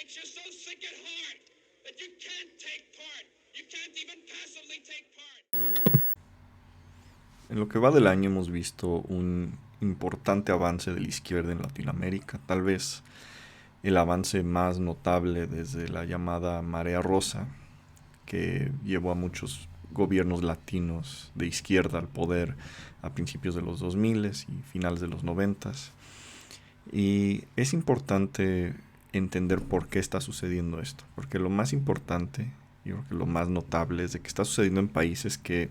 makes you so sick at heart that you can't take part. You can't even passively take part. En lo que va del año hemos visto un importante avance de la izquierda en Latinoamérica, tal vez el avance más notable desde la llamada Marea Rosa, que llevó a muchos gobiernos latinos de izquierda al poder a principios de los 2000 y finales de los 90. Y es importante entender por qué está sucediendo esto, porque lo más importante, yo creo que lo más notable es de que está sucediendo en países que,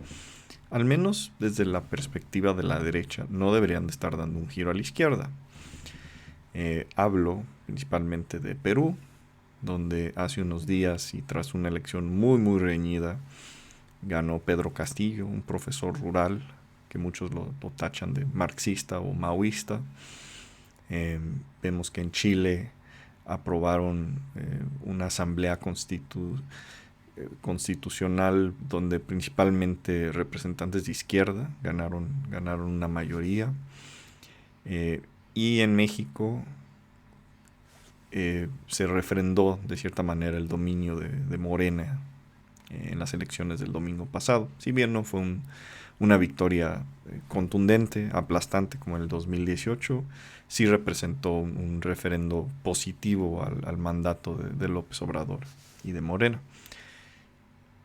al menos desde la perspectiva de la derecha, no deberían de estar dando un giro a la izquierda. Hablo principalmente de Perú, donde hace unos días y tras una elección muy reñida ganó Pedro Castillo, un profesor rural que muchos lo tachan de marxista o maoísta. Vemos que en Chile aprobaron una asamblea constitucional donde principalmente representantes de izquierda ganaron una mayoría. Y en México se refrendó de cierta manera el dominio de Morena en las elecciones del domingo pasado. Si bien no fue una victoria contundente, aplastante como en el 2018, sí representó un referendo positivo al mandato de López Obrador y de Morena.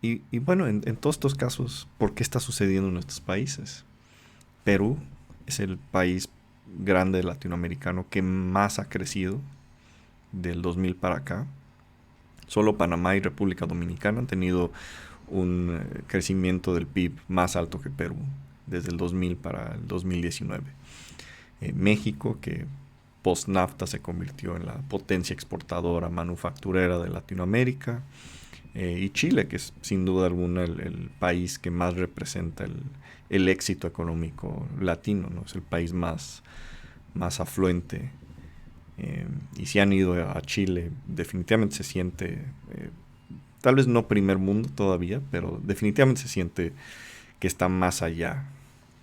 Y bueno, en todos estos casos, ¿por qué está sucediendo en nuestros países? Perú es el país grande latinoamericano que más ha crecido del 2000 para acá. Solo Panamá y República Dominicana han tenido un crecimiento del PIB más alto que Perú desde el 2000 para el 2019. México, que post-NAFTA se convirtió en la potencia exportadora manufacturera de Latinoamérica, y Chile, que es sin duda alguna el país que más representa el éxito económico latino, ¿no? Es el país más afluente. Y si han ido a Chile, definitivamente se siente, tal vez no primer mundo todavía, pero definitivamente se siente que está más allá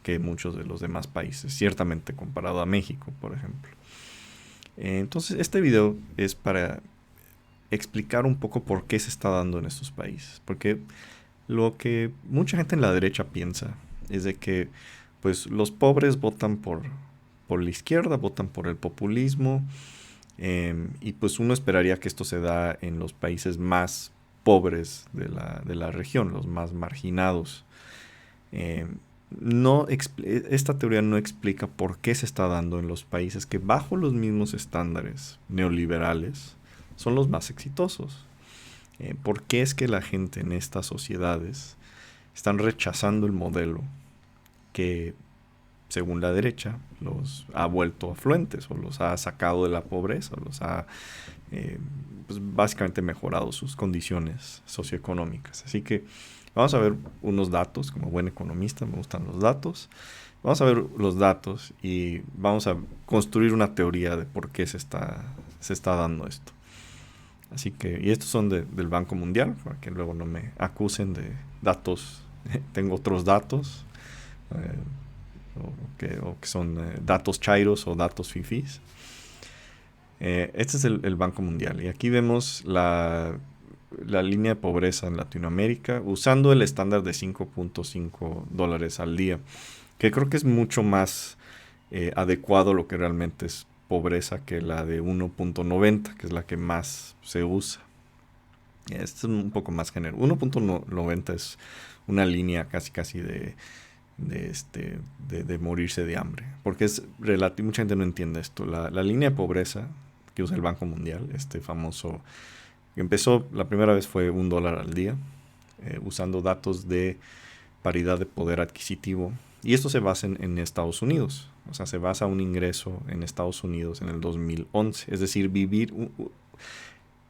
que muchos de los demás países, ciertamente comparado a México, por ejemplo. Entonces este video es para explicar un poco por qué se está dando en estos países, porque lo que mucha gente en la derecha piensa es de que pues los pobres votan por la izquierda, votan por el populismo, y pues uno esperaría que esto se da en los países más pobres de la región, los más marginados. Esta teoría no explica por qué se está dando en los países que bajo los mismos estándares neoliberales son los más exitosos. ¿Por qué es que la gente en estas sociedades están rechazando el modelo que, según la derecha, los ha vuelto afluentes o los ha sacado de la pobreza, o los ha pues básicamente mejorado sus condiciones socioeconómicas? Así que vamos a ver unos datos. Como buen economista me gustan los datos. Vamos a ver los datos y vamos a construir una teoría de por qué se está dando esto. Así que, y estos son del Banco Mundial, para que luego no me acusen de datos. Tengo otros datos, o que son datos chairos o datos fifís. Este es el Banco Mundial. Y aquí vemos la línea de pobreza en Latinoamérica usando el estándar de $5.5 al día, que creo que es mucho más adecuado a lo que realmente es pobreza que la de 1.90, que es la que más se usa. Este es un poco más general. 1.90 es una línea casi de morirse de hambre, porque es relativo. Mucha gente no entiende esto. La línea de pobreza que usa el Banco Mundial, este famoso, que empezó la primera vez fue $1 al día, usando datos de paridad de poder adquisitivo, y esto se basa en Estados Unidos. O sea, se basa un ingreso en Estados Unidos en el 2011. Es decir,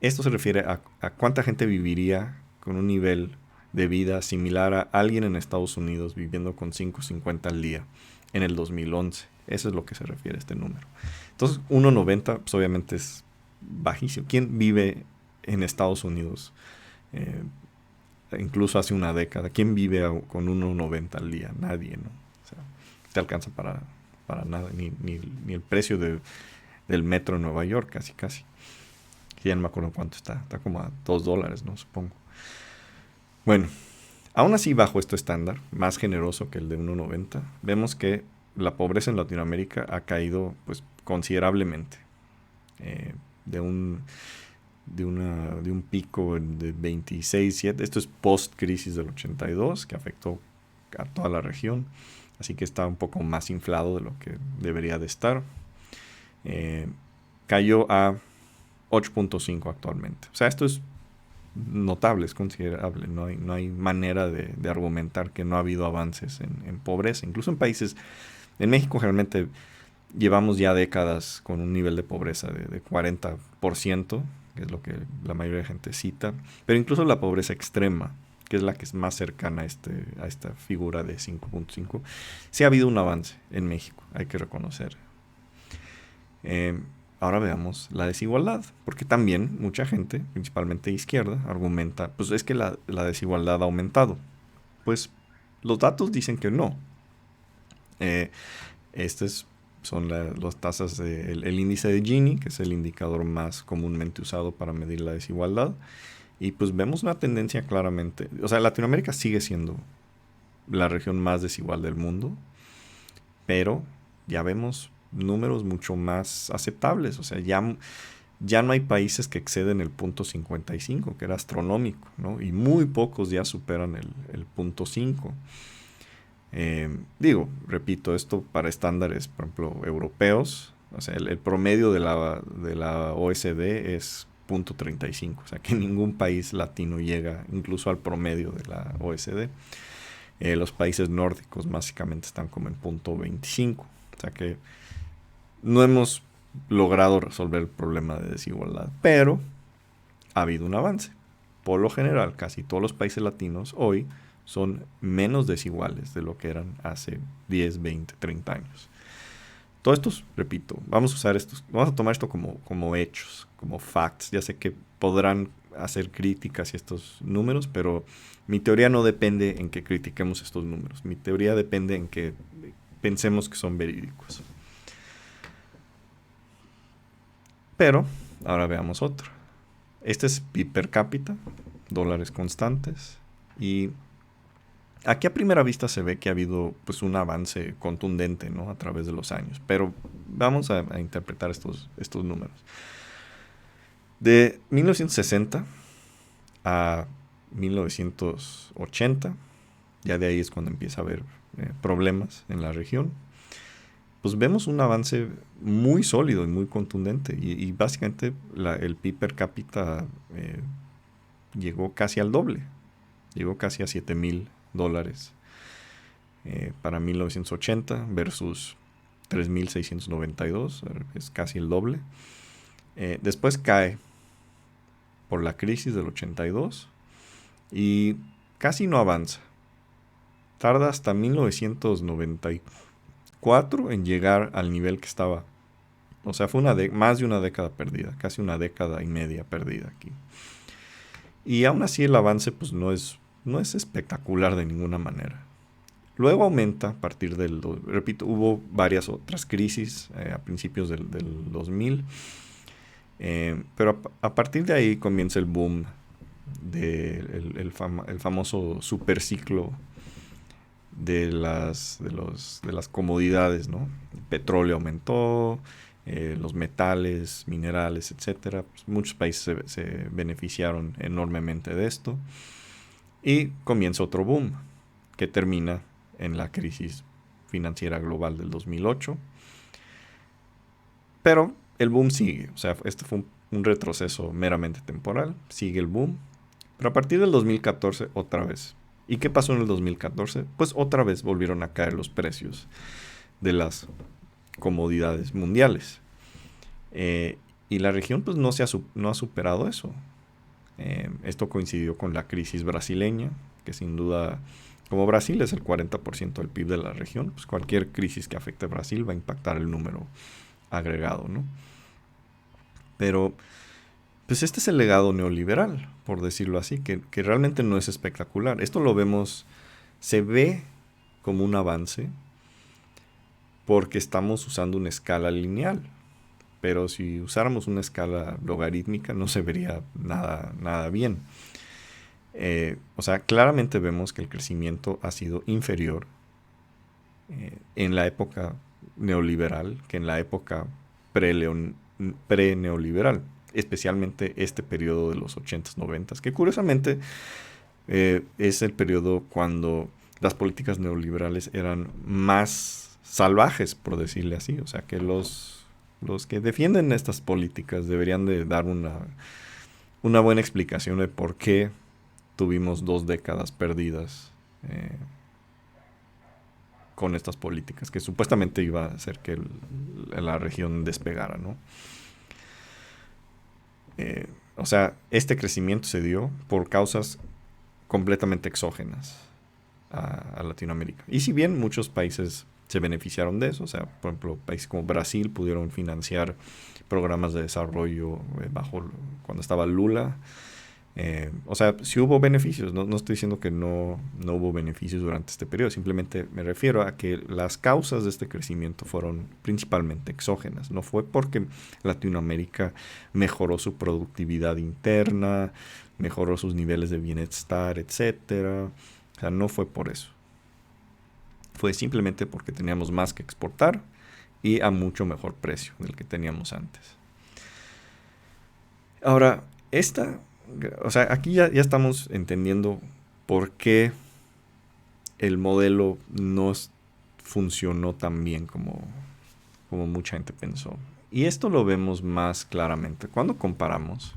esto se refiere a cuánta gente viviría con un nivel de vida similar a alguien en Estados Unidos viviendo con $5.50 al día en el 2011. Eso es lo que se refiere a este número. Entonces, 1.90 pues obviamente es bajísimo. ¿Quién vive en Estados Unidos? Incluso hace una década, ¿quién vive con 1.90 al día? Nadie, ¿no? O sea, te alcanza para nada, ni el precio del metro en Nueva York, casi. que ya no me acuerdo cuánto está como a $2, ¿no? Supongo. Bueno, aún así bajo este estándar, más generoso que el de 1.90, vemos que la pobreza en Latinoamérica ha caído pues considerablemente. De un pico de 26.7. Esto es post-crisis del 82, que afectó a toda la región. Así que está un poco más inflado de lo que debería de estar. Cayó a 8.5 actualmente. O sea, esto es notable, es considerable. No hay manera de argumentar que no ha habido avances en pobreza. Incluso en países... En México realmente llevamos ya décadas con un nivel de pobreza de 40%, que es lo que la mayoría de gente cita. Pero incluso la pobreza extrema, que es la que es más cercana a esta figura de 5.5, sí ha habido un avance en México, hay que reconocer. Ahora veamos la desigualdad, porque también mucha gente, principalmente izquierda, argumenta, pues es que la desigualdad ha aumentado. Pues los datos dicen que no. Son las tasas el índice de Gini, que es el indicador más comúnmente usado para medir la desigualdad. Y pues vemos una tendencia claramente. O sea, Latinoamérica sigue siendo la región más desigual del mundo, pero ya vemos números mucho más aceptables. O sea, ya no hay países que exceden el punto 55, que era astronómico, ¿no? Y muy pocos ya superan el punto 5. Repito, esto para estándares, por ejemplo, europeos. O sea, el promedio de la OSD es 0.35. O sea, que ningún país latino llega incluso al promedio de la OSD. Los países nórdicos básicamente están como en 0.25. O sea que no hemos logrado resolver el problema de desigualdad, pero ha habido un avance. Por lo general, casi todos los países latinos hoy son menos desiguales de lo que eran hace 10, 20, 30 años. Todo esto, repito, vamos a tomar esto como hechos, como facts. Ya sé que podrán hacer críticas a estos números, pero mi teoría no depende en que critiquemos estos números. Mi teoría depende en que pensemos que son verídicos. Pero ahora veamos otro. Este es PIB per cápita, dólares constantes, y aquí a primera vista se ve que ha habido pues un avance contundente, ¿no? A través de los años. Pero vamos a interpretar estos números. De 1960 a 1980, ya de ahí es cuando empieza a haber problemas en la región, pues vemos un avance muy sólido y muy contundente. Y básicamente el PIB per cápita llegó casi al doble. Llegó casi a $7,000 para 1980 versus 3,692, es casi el doble. Después cae por la crisis del 82 y casi no avanza. Tarda hasta 1994 en llegar al nivel que estaba. O sea, fue más de una década perdida, casi una década y media perdida aquí. Y aún así el avance pues no es espectacular de ninguna manera. Luego aumenta a partir repito, hubo varias otras crisis a principios del 2000, pero a partir de ahí comienza el boom el famoso superciclo de las comodidades, ¿no? El petróleo aumentó, los metales, minerales, etcétera. Pues muchos países se beneficiaron enormemente de esto. Y comienza otro boom que termina en la crisis financiera global del 2008. Pero el boom sigue. O sea, este fue un retroceso meramente temporal. Sigue el boom. Pero a partir del 2014 otra vez. ¿Y qué pasó en el 2014? Pues otra vez volvieron a caer los precios de las comodidades mundiales. Y la región pues no ha superado eso. Esto coincidió con la crisis brasileña, que sin duda, como Brasil es el 40% del PIB de la región, pues cualquier crisis que afecte a Brasil va a impactar el número agregado, ¿no? Pero pues este es el legado neoliberal, por decirlo así, que realmente no es espectacular. Esto lo vemos, se ve como un avance porque estamos usando una escala lineal. pero si usáramos una escala logarítmica no se vería nada bien. O sea, claramente vemos que el crecimiento ha sido inferior en la época neoliberal que en la época pre-neoliberal, especialmente este periodo de los 80s, 90s, que curiosamente es el periodo cuando las políticas neoliberales eran más salvajes, por decirle así. O sea, que los que defienden estas políticas deberían de dar una buena explicación de por qué tuvimos 2 décadas perdidas con estas políticas, que supuestamente iba a hacer que la región despegara, ¿no? O sea, este crecimiento se dio por causas completamente exógenas a Latinoamérica. Y si bien muchos países se beneficiaron de eso, o sea, por ejemplo, países como Brasil pudieron financiar programas de desarrollo cuando estaba Lula. O sea, sí hubo beneficios, no estoy diciendo que no hubo beneficios durante este periodo, simplemente me refiero a que las causas de este crecimiento fueron principalmente exógenas. No fue porque Latinoamérica mejoró su productividad interna, mejoró sus niveles de bienestar, etcétera. O sea, no fue por eso. Fue simplemente porque teníamos más que exportar y a mucho mejor precio del que teníamos antes. Ahora, o sea, aquí ya estamos entendiendo por qué el modelo no funcionó tan bien como mucha gente pensó. Y esto lo vemos más claramente cuando comparamos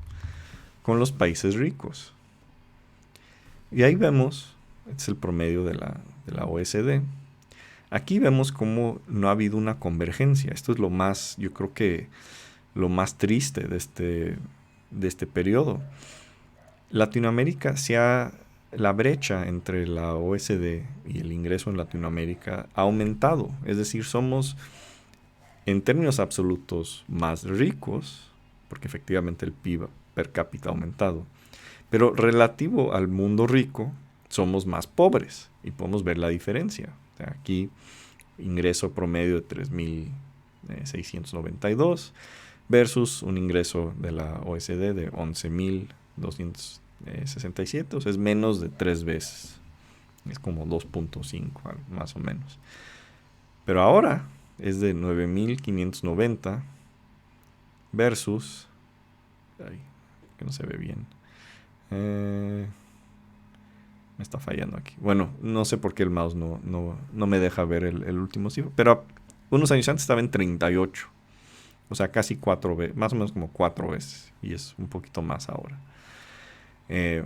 con los países ricos. Y ahí vemos, este es el promedio de la OECD. Aquí vemos cómo no ha habido una convergencia. Esto es yo creo que lo más triste de este periodo. Latinoamérica la brecha entre la OECD y el ingreso en Latinoamérica ha aumentado. Es decir, somos en términos absolutos más ricos, porque efectivamente el PIB per cápita ha aumentado. Pero relativo al mundo rico, somos más pobres y podemos ver la diferencia. O sea, aquí ingreso promedio de 3.692 versus un ingreso de la OECD de 11.267, o sea, es menos de 3 veces. Es como 2.5 más o menos. Pero ahora es de 9.590 versus... Ay, que no se ve bien. Me está fallando aquí. Bueno, no sé por qué el mouse no me deja ver el último cifra. Pero unos años antes estaba en 38. O sea, casi 4 veces. Más o menos como 4 veces. Y es un poquito más ahora.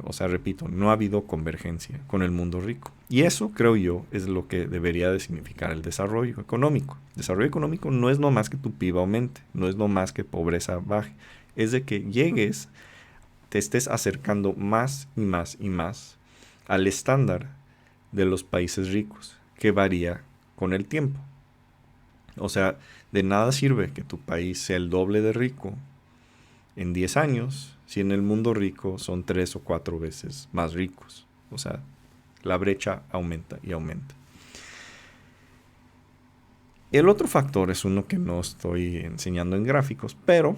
O sea, repito, no ha habido convergencia con el mundo rico. Y eso, creo yo, es lo que debería de significar el desarrollo económico. El desarrollo económico no es nomás que tu PIB aumente. No es nomás que pobreza baje. Es de que llegues, te estés acercando más y más y más al estándar de los países ricos, que varía con el tiempo. O sea, de nada sirve que tu país sea el doble de rico en 10 años, si en el mundo rico son 3 o 4 veces más ricos. O sea, la brecha aumenta y aumenta. El otro factor es uno que no estoy enseñando en gráficos, pero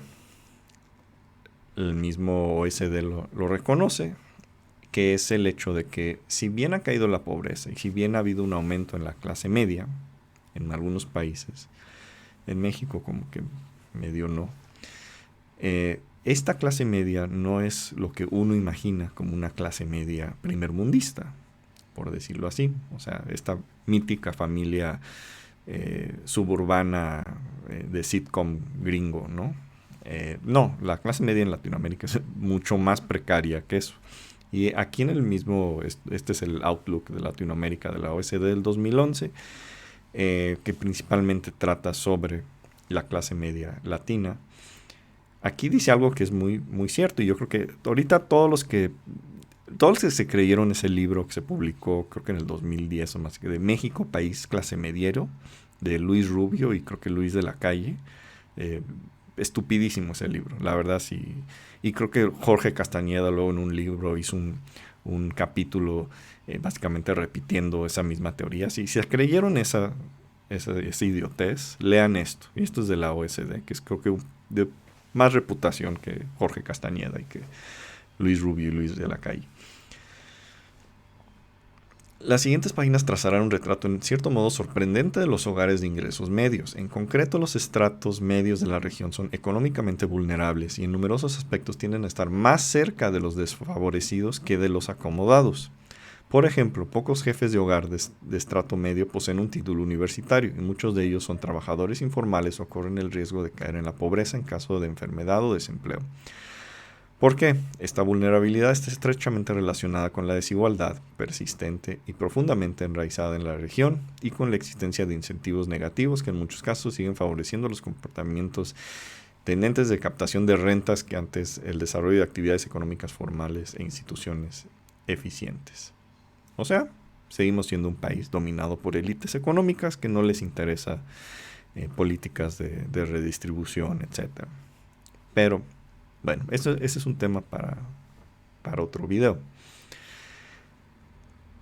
el mismo OECD lo reconoce, que es el hecho de que si bien ha caído la pobreza y si bien ha habido un aumento en la clase media en algunos países, en México como que medio no, esta clase media no es lo que uno imagina como una clase media primermundista, por decirlo así. O sea, esta mítica familia suburbana de sitcom gringo, ¿no? No, la clase media en Latinoamérica es mucho más precaria que eso. Y aquí en el mismo, este es el Outlook de Latinoamérica de la OECD del 2011, que principalmente trata sobre la clase media latina. Aquí dice algo que es muy, muy cierto, y yo creo que ahorita todos los que se creyeron ese libro que se publicó, creo que en el 2010 o más, que de México, país clase mediero, de Luis Rubio y creo que Luis de la Calle, estupidísimo ese libro, la verdad sí. Y creo que Jorge Castañeda luego en un libro hizo un capítulo básicamente repitiendo esa misma teoría. Si se creyeron esa idiotez, lean esto. Y esto es de la OECD, que es creo que de más reputación que Jorge Castañeda y que Luis Rubio y Luis de la Calle. Las siguientes páginas trazarán un retrato en cierto modo sorprendente de los hogares de ingresos medios. En concreto, los estratos medios de la región son económicamente vulnerables y en numerosos aspectos tienden a estar más cerca de los desfavorecidos que de los acomodados. Por ejemplo, pocos jefes de hogar de estrato medio poseen un título universitario y muchos de ellos son trabajadores informales o corren el riesgo de caer en la pobreza en caso de enfermedad o desempleo. ¿Por qué? Esta vulnerabilidad está estrechamente relacionada con la desigualdad persistente y profundamente enraizada en la región y con la existencia de incentivos negativos que en muchos casos siguen favoreciendo los comportamientos tendentes de captación de rentas que antes el desarrollo de actividades económicas formales e instituciones eficientes. O sea, seguimos siendo un país dominado por élites económicas que no les interesa políticas de redistribución, etc. Pero bueno, ese es un tema para otro video.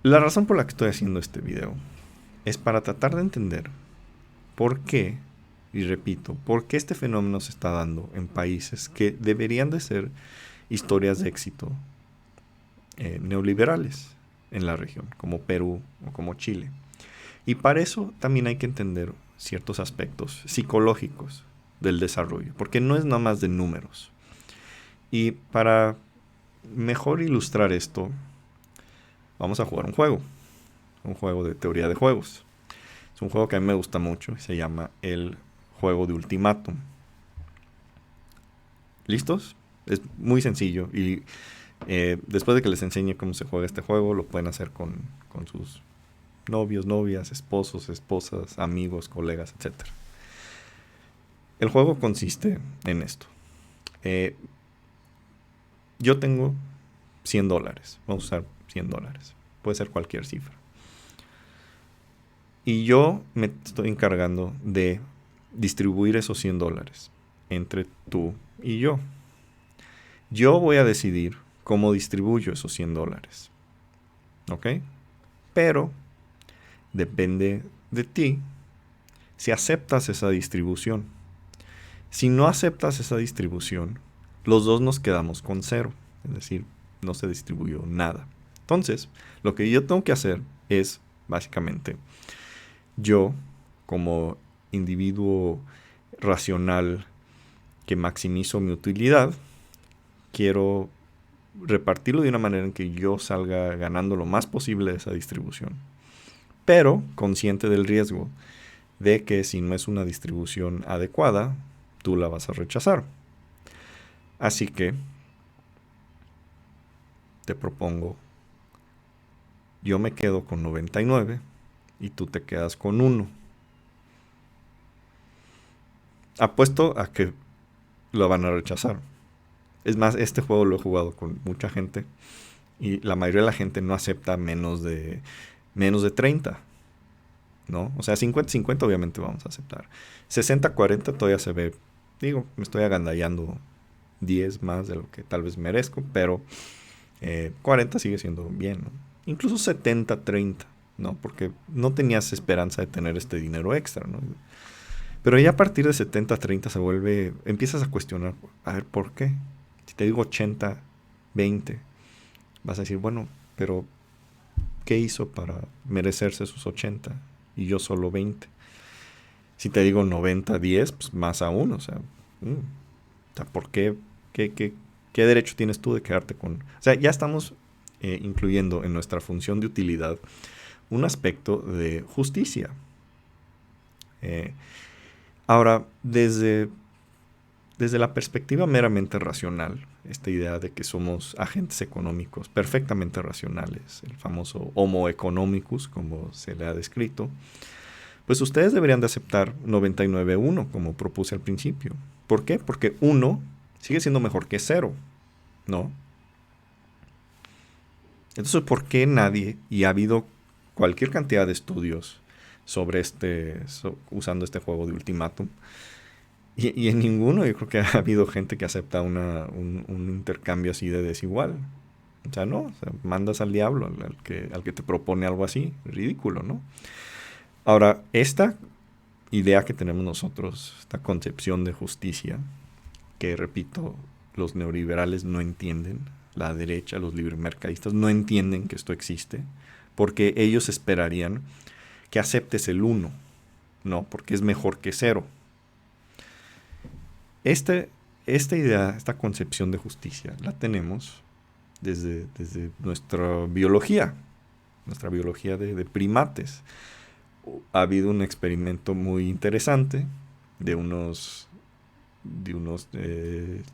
La razón por la que estoy haciendo este video es para tratar de entender por qué, y repito, por qué este fenómeno se está dando en países que deberían de ser historias de éxito neoliberales en la región, como Perú o como Chile. Y para eso también hay que entender ciertos aspectos psicológicos del desarrollo, porque no es nada más de números. Y para mejor ilustrar esto, vamos a jugar un juego de teoría de juegos. Es un juego que a mí me gusta mucho, se llama el juego de ultimátum. ¿Listos? Es muy sencillo y después de que les enseñe cómo se juega este juego, lo pueden hacer con sus novios, novias, esposos, esposas, amigos, colegas, etc. El juego consiste en esto. Yo tengo $100. Vamos a usar $100. Puede ser cualquier cifra. Y yo me estoy encargando de distribuir esos $100 entre tú y yo. Yo voy a decidir cómo distribuyo esos $100. ¿Ok? Pero depende de ti si aceptas esa distribución. Si no aceptas esa distribución, los dos nos quedamos con 0. Es decir, no se distribuyó nada. Entonces, lo que yo tengo que hacer es, básicamente, yo, como individuo racional que maximizo mi utilidad, quiero repartirlo de una manera en que yo salga ganando lo más posible de esa distribución. Pero consciente del riesgo de que si no es una distribución adecuada, tú la vas a rechazar. Así que te propongo, yo me quedo con 99 y tú te quedas con 1. Apuesto a que lo van a rechazar. Es más, este juego lo he jugado con mucha gente y la mayoría de la gente no acepta menos de 30, ¿no? O sea, 50-50 obviamente vamos a aceptar. 60-40 todavía se ve, digo, me estoy agandallando 10 más de lo que tal vez merezco, pero 40 sigue siendo bien, ¿no? Incluso 70-30, ¿no? Porque no tenías esperanza de tener este dinero extra, ¿no? Pero ya a partir de 70-30 se vuelve, empiezas a cuestionar, a ver, ¿por qué? Si te digo 80-20, vas a decir, bueno, pero ¿qué hizo para merecerse sus 80 y yo solo 20? Si te digo 90-10, pues más aún, o sea, ¿por qué? ¿Qué derecho tienes tú de quedarte con...? O sea, ya estamos incluyendo en nuestra función de utilidad un aspecto de justicia. Ahora, desde la perspectiva meramente racional, esta idea de que somos agentes económicos perfectamente racionales, el famoso Homo economicus, como se le ha descrito, pues ustedes deberían de aceptar 99-1, como propuse al principio. ¿Por qué? Porque 1 sigue siendo mejor que 0, ¿no? Entonces, ¿por qué nadie, y ha habido cualquier cantidad de estudios sobre usando este juego de ultimátum, y en ninguno yo creo que ha habido gente que acepta un intercambio así de desigual? O sea, no, o sea, mandas al diablo al que te propone algo así, ridículo, ¿no? Ahora, esta idea que tenemos nosotros, esta concepción de justicia, que, repito, los neoliberales no entienden, la derecha, los libremercadistas no entienden que esto existe, porque ellos esperarían que aceptes el 1, ¿no? Porque es mejor que 0. Esta idea, esta concepción de justicia, la tenemos desde nuestra biología de primates. Ha habido un experimento muy interesante de unos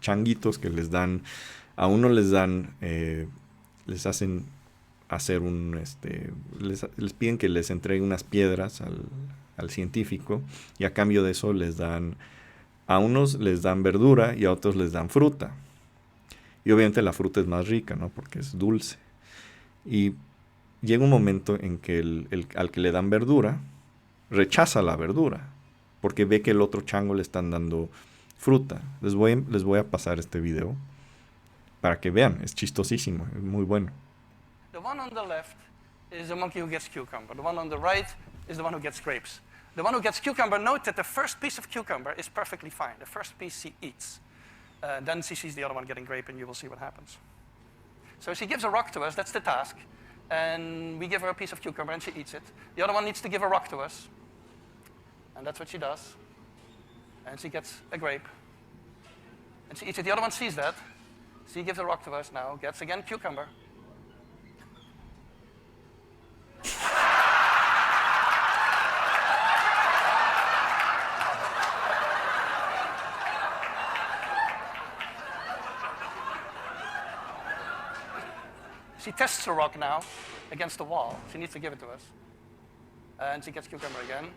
changuitos que les hacen hacer les piden que les entreguen unas piedras al científico, y a cambio de eso a unos les dan verdura y a otros les dan fruta. Y obviamente la fruta es más rica, ¿no? Porque es dulce. Y llega un momento en que al que le dan verdura, rechaza la verdura, porque ve que el otro chango le están dando fruta. Les voy a pasar este video para que vean, es chistosísimo, es muy bueno. The one on the left is the monkey who gets cucumber. The one on the right is the one who gets grapes. The one who gets cucumber, note that the first piece of cucumber is perfectly fine. The first piece she eats. Then she sees the other one getting grape, and you will see what happens. So she gives a rock to us, that's the task. And we give her a piece of cucumber, and she eats it. The other one needs to give a rock to us. And that's what she does. And she gets a grape. And she eats it. The other one sees that. She gives a rock to us now, gets again cucumber. She tests the rock now against the wall. She needs to give it to us. And she gets cucumber again.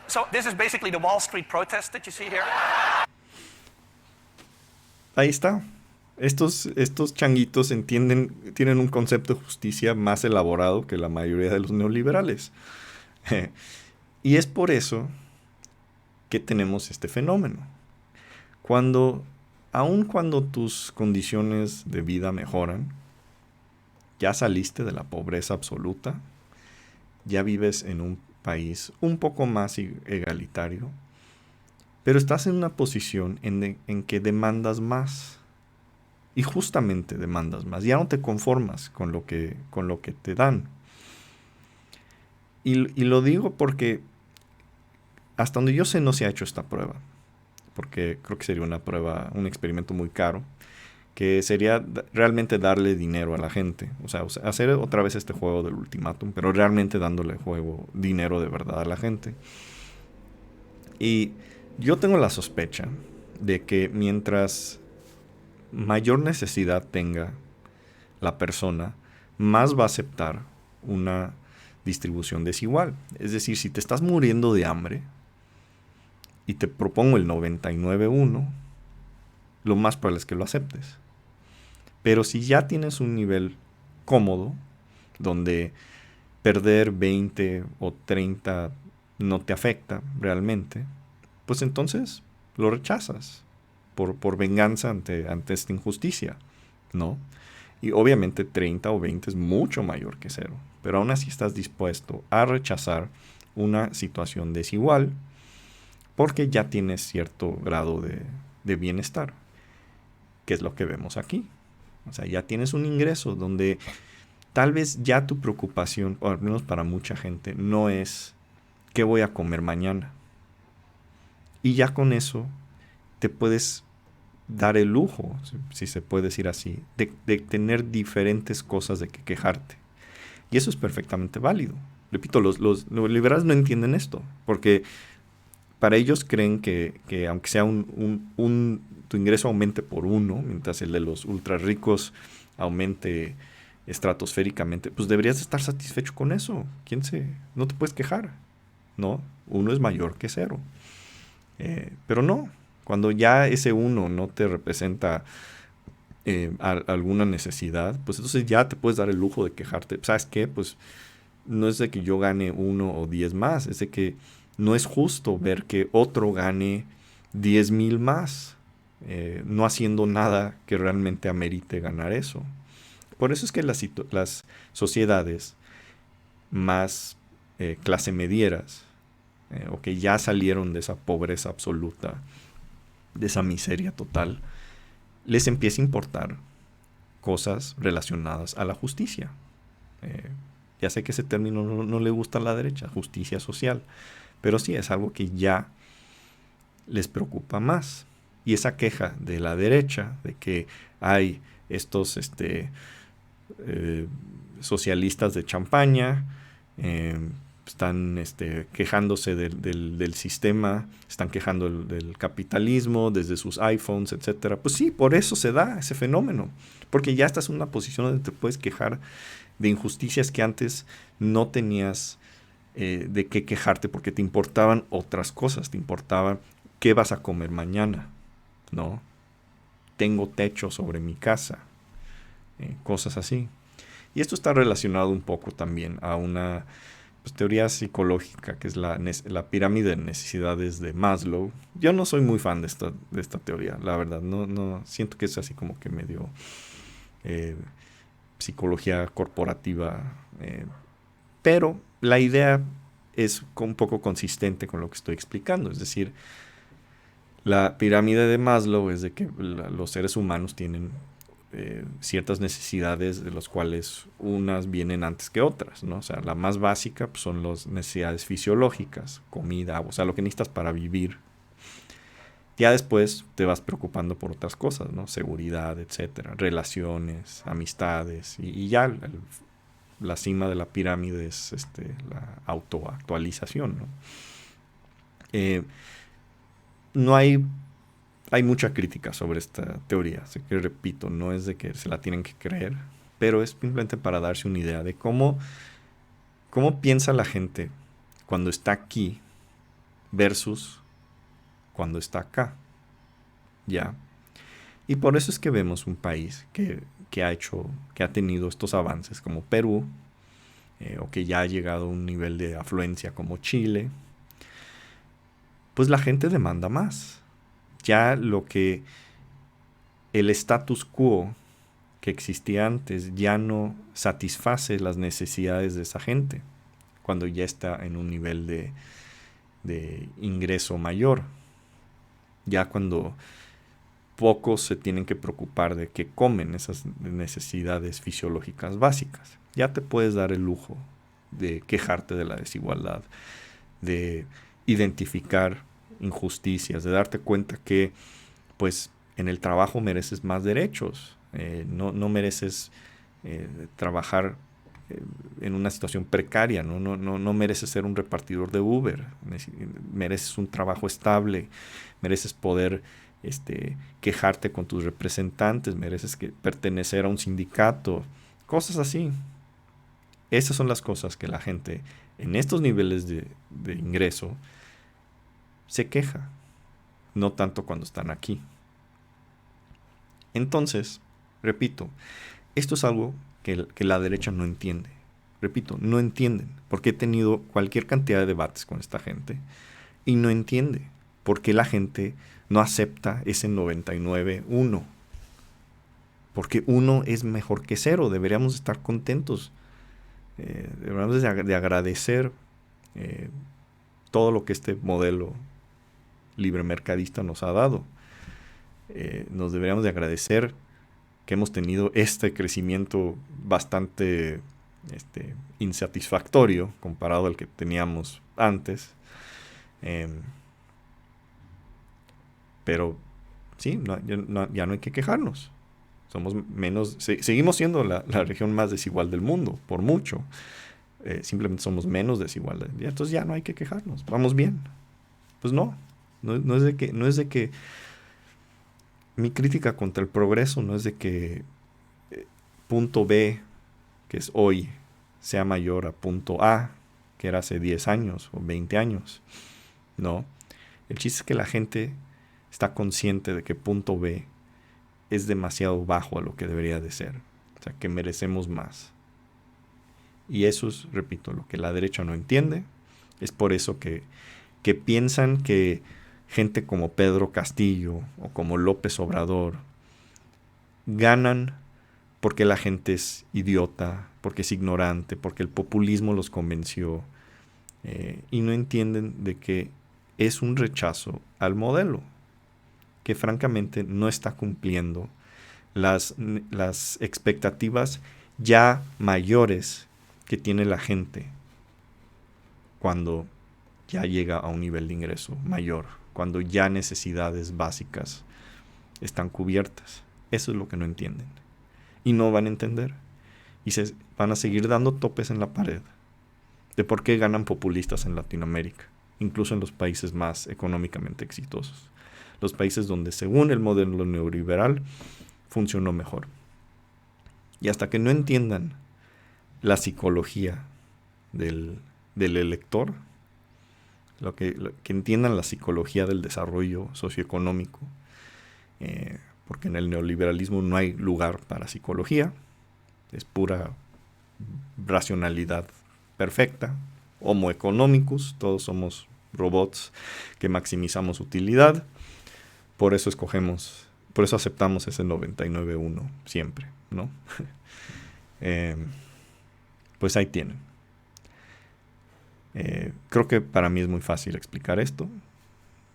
So this is basically the Wall Street protest that you see here. Ahí está. Estos changuitos tienen un concepto de justicia más elaborado que la mayoría de los neoliberales. Y es por eso que tenemos este fenómeno. Aun cuando tus condiciones de vida mejoran, ya saliste de la pobreza absoluta, ya vives en un país un poco más egalitario, pero estás en una posición en que demandas más. Y justamente demandas más. Ya no te conformas con lo que te dan. Y lo digo porque hasta donde yo sé no se ha hecho esta prueba. Porque creo que sería un experimento muy caro. Que sería realmente darle dinero a la gente. O sea, hacer otra vez este juego del ultimátum, pero realmente dándole dinero de verdad a la gente. Y yo tengo la sospecha de que mientras mayor necesidad tenga la persona, más va a aceptar una distribución desigual. Es decir, si te estás muriendo de hambre y te propongo el 99-1, lo más probable es que lo aceptes. Pero si ya tienes un nivel cómodo, donde perder 20 o 30 no te afecta realmente, pues entonces lo rechazas por venganza ante esta injusticia, ¿no? Y obviamente 30 o 20 es mucho mayor que 0, pero aún así estás dispuesto a rechazar una situación desigual porque ya tienes cierto grado de bienestar, que es lo que vemos aquí. O sea, ya tienes un ingreso donde tal vez ya tu preocupación, o al menos para mucha gente, no es ¿qué voy a comer mañana? Y ya con eso te puedes dar el lujo, si se puede decir así, de tener diferentes cosas de que quejarte. Y eso es perfectamente válido. Repito, los liberales no entienden esto, porque para ellos creen que aunque sea tu ingreso aumente por 1, mientras el de los ultra ricos aumente estratosféricamente, pues deberías estar satisfecho con eso. No te puedes quejar, ¿no? 1 es mayor que 0. Pero no, cuando ya ese 1 no te representa alguna necesidad, pues entonces ya te puedes dar el lujo de quejarte. ¿Sabes qué? Pues no es de que yo gane 1 o 10 más, es de que no es justo ver que otro gane 10,000 más, no haciendo nada que realmente amerite ganar eso. Por eso es que las sociedades más clase medieras, o que ya salieron de esa pobreza absoluta, de esa miseria total, les empieza a importar cosas relacionadas a la justicia. Ya sé que ese término no le gusta a la derecha, justicia social, pero sí es algo que ya les preocupa más. Y esa queja de la derecha, de que hay estos socialistas de champaña, están quejándose del sistema, están quejando del capitalismo desde sus iPhones, etcétera. Pues sí, por eso se da ese fenómeno, porque ya estás en una posición donde te puedes quejar de injusticias que antes no tenías de qué quejarte, porque te importaban otras cosas, te importaba qué vas a comer mañana, ¿no? Tengo techo sobre mi casa, cosas así. Y esto está relacionado un poco también a una teoría psicológica, que es la pirámide de necesidades de Maslow. Yo no soy muy fan de esta teoría, la verdad. No siento que es así como que medio psicología corporativa. Pero la idea es un poco consistente con lo que estoy explicando. Es decir, la pirámide de Maslow es de que los seres humanos tienen ciertas necesidades, de las cuales unas vienen antes que otras, ¿no? O sea, la más básica pues, son las necesidades fisiológicas, comida, o sea, lo que necesitas para vivir. Ya después te vas preocupando por otras cosas, ¿no? Seguridad, etcétera, relaciones, amistades, y ya la cima de la pirámide es la autoactualización, ¿no? No hay mucha crítica sobre esta teoría, así que repito, no es de que se la tienen que creer, pero es simplemente para darse una idea de cómo piensa la gente cuando está aquí versus cuando está acá, ¿ya? Y por eso es que vemos un país que ha tenido estos avances como Perú, o que ya ha llegado a un nivel de afluencia como Chile. Pues la gente demanda más. Ya lo que el status quo que existía antes ya no satisface las necesidades de esa gente cuando ya está en un nivel de ingreso mayor. Ya cuando pocos se tienen que preocupar de que comen esas necesidades fisiológicas básicas. Ya te puedes dar el lujo de quejarte de la desigualdad, de identificar injusticias, de darte cuenta que pues en el trabajo mereces más derechos, no mereces trabajar en una situación precaria, no mereces ser un repartidor de Uber, mereces un trabajo estable, mereces poder quejarte con tus representantes, mereces pertenecer a un sindicato, cosas así. Esas son las cosas que la gente en estos niveles de ingreso se queja, no tanto cuando están aquí. Entonces, repito, esto es algo que la derecha no entiende. Repito, no entienden, porque he tenido cualquier cantidad de debates con esta gente y no entiende por qué la gente no acepta ese 99-1. Porque 1 es mejor que 0, deberíamos estar contentos, deberíamos de agradecer todo lo que este modelo libremercadista nos ha dado. Nos deberíamos de agradecer que hemos tenido este crecimiento bastante insatisfactorio comparado al que teníamos antes. Pero sí, ya no hay que quejarnos. Somos menos, seguimos siendo la región más desigual del mundo, por mucho. Simplemente somos menos desiguales. Y entonces ya no hay que quejarnos. Vamos bien. Pues no es de que mi crítica contra el progreso no es de que punto B, que es hoy, sea mayor a punto A, que era hace 10 años o 20 años. No. El chiste es que la gente está consciente de que punto B es demasiado bajo a lo que debería de ser. O sea, que merecemos más. Y eso es, repito, lo que la derecha no entiende. Es por eso que piensan que gente como Pedro Castillo o como López Obrador ganan porque la gente es idiota, porque es ignorante, porque el populismo los convenció, y no entienden de que es un rechazo al modelo, que francamente no está cumpliendo las expectativas ya mayores que tiene la gente cuando ya llega a un nivel de ingreso mayor, cuando ya necesidades básicas están cubiertas. Eso es lo que no entienden. Y no van a entender. Y se van a seguir dando topes en la pared de por qué ganan populistas en Latinoamérica, incluso en los países más económicamente exitosos. Los países donde, según el modelo neoliberal, funcionó mejor. Y hasta que no entiendan la psicología del elector, que entiendan la psicología del desarrollo socioeconómico, porque en el neoliberalismo no hay lugar para psicología, es pura racionalidad perfecta, homo economicus, todos somos robots que maximizamos utilidad, por eso aceptamos ese 99.1 siempre, ¿no? Pues ahí tienen. Creo que para mí es muy fácil explicar esto.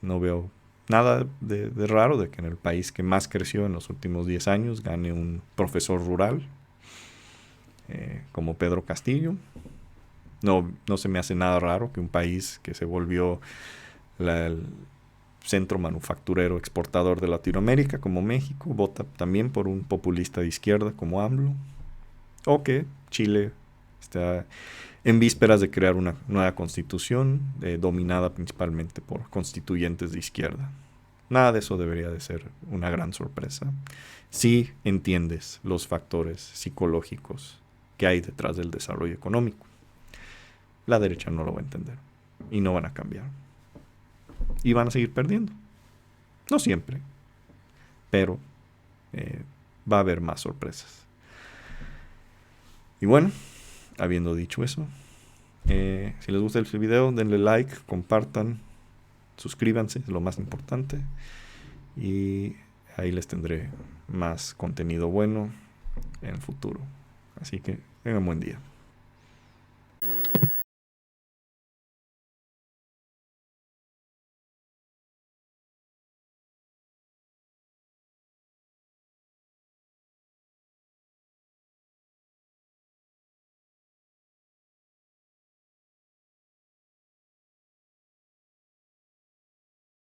No veo nada de raro de que en el país que más creció en los últimos 10 años gane un profesor rural como Pedro Castillo. No se me hace nada raro que un país que se volvió el centro manufacturero exportador de Latinoamérica como México vota también por un populista de izquierda como AMLO, o que Chile está en vísperas de crear una nueva constitución dominada principalmente por constituyentes de izquierda. Nada de eso debería de ser una gran sorpresa si entiendes los factores psicológicos que hay detrás del desarrollo económico. La derecha no lo va a entender y no van a cambiar. Y van a seguir perdiendo. No siempre, pero va a haber más sorpresas. Y bueno, habiendo dicho eso, si les gusta el video, denle like, compartan, suscríbanse, es lo más importante. Y ahí les tendré más contenido bueno en el futuro. Así que tengan buen día.